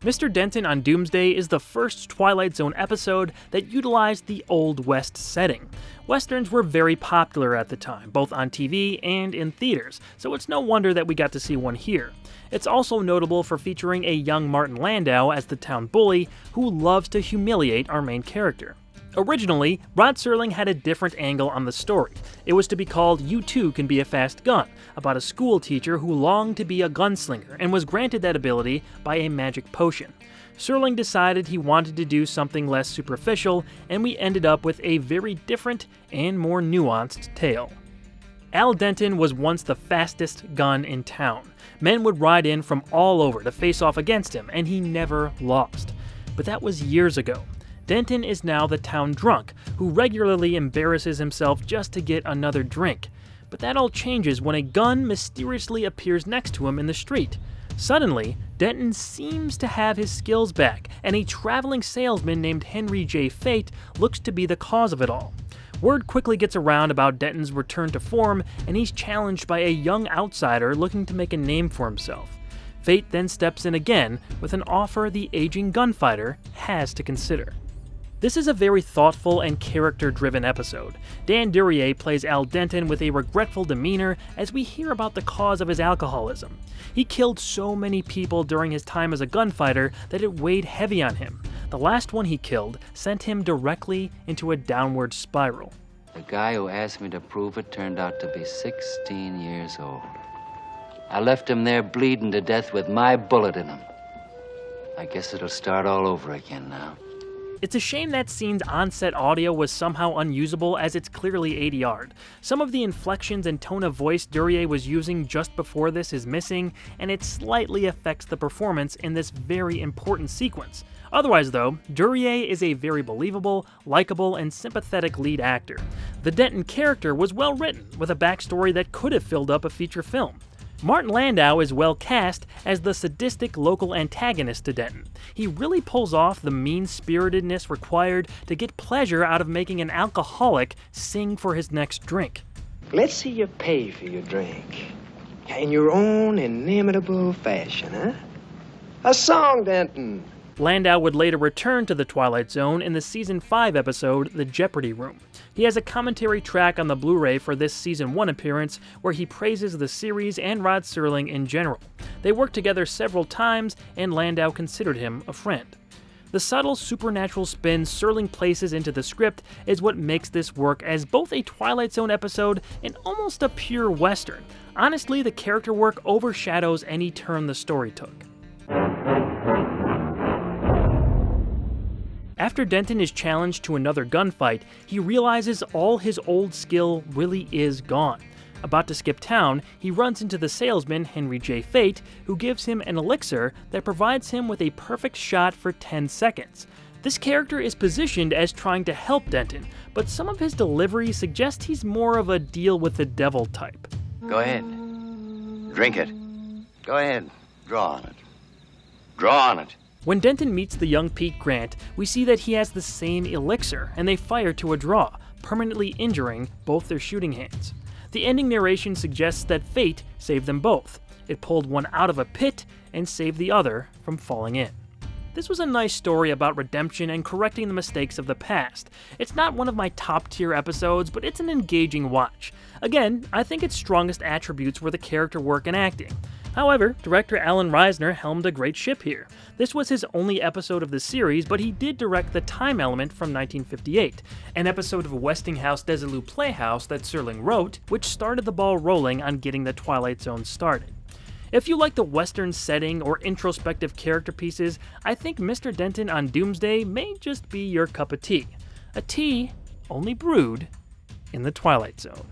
Mr. Denton on Doomsday is the first Twilight Zone episode that utilized the Old West setting. Westerns were very popular at the time, both on TV and in theaters, so it's no wonder that we got to see one here. It's also notable for featuring a young Martin Landau as the town bully who loves to humiliate our main character. Originally, Rod Serling had a different angle on the story. It was to be called You Too Can Be a Fast Gun, about a school teacher who longed to be a gunslinger and was granted that ability by a magic potion. Serling decided he wanted to do something less superficial, and we ended up with a very different and more nuanced tale. Al Denton was once the fastest gun in town. Men would ride in from all over to face off against him, and he never lost. But that was years ago. Denton is now the town drunk, who regularly embarrasses himself just to get another drink. But that all changes when a gun mysteriously appears next to him in the street. Suddenly, Denton seems to have his skills back, and a traveling salesman named Henry J. Fate looks to be the cause of it all. Word quickly gets around about Denton's return to form, and he's challenged by a young outsider looking to make a name for himself. Fate then steps in again with an offer the aging gunfighter has to consider. This is a very thoughtful and character-driven episode. Dan Duryea plays Al Denton with a regretful demeanor as we hear about the cause of his alcoholism. He killed so many people during his time as a gunfighter that it weighed heavy on him. The last one he killed sent him directly into a downward spiral. The guy who asked me to prove it turned out to be 16 years old. I left him there bleeding to death with my bullet in him. I guess it'll start all over again now. It's a shame that scene's on-set audio was somehow unusable, as it's clearly ADR'd. Some of the inflections and tone of voice Duryea was using just before this is missing, and it slightly affects the performance in this very important sequence. Otherwise though, Duryea is a very believable, likable, and sympathetic lead actor. The Denton character was well written, with a backstory that could have filled up a feature film. Martin Landau is well cast as the sadistic local antagonist to Denton. He really pulls off the mean-spiritedness required to get pleasure out of making an alcoholic sing for his next drink. Let's see you pay for your drink. In your own inimitable fashion, huh? A song, Denton. Landau would later return to the Twilight Zone in the Season 5 episode, The Jeopardy Room. He has a commentary track on the Blu-ray for this Season 1 appearance where he praises the series and Rod Serling in general. They worked together several times, and Landau considered him a friend. The subtle supernatural spin Serling places into the script is what makes this work as both a Twilight Zone episode and almost a pure Western. Honestly, the character work overshadows any turn the story took. After Denton is challenged to another gunfight, he realizes all his old skill really is gone. About to skip town, he runs into the salesman Henry J. Fate, who gives him an elixir that provides him with a perfect shot for 10 seconds. This character is positioned as trying to help Denton, but some of his delivery suggests he's more of a deal with the devil type. Go ahead. Drink it. Go ahead. Draw on it. Draw on it. When Denton meets the young Pete Grant, we see that he has the same elixir, and they fire to a draw, permanently injuring both their shooting hands. The ending narration suggests that fate saved them both. It pulled one out of a pit and saved the other from falling in. This was a nice story about redemption and correcting the mistakes of the past. It's not one of my top-tier episodes, but it's an engaging watch. Again, I think its strongest attributes were the character work and acting. However, director Alan Reisner helmed a great ship here. This was his only episode of the series, but he did direct The Time Element from 1958, an episode of Westinghouse Desilu Playhouse that Serling wrote, which started the ball rolling on getting the Twilight Zone started. If you like the Western setting or introspective character pieces, I think Mr. Denton on Doomsday may just be your cup of tea. A tea only brewed in the Twilight Zone.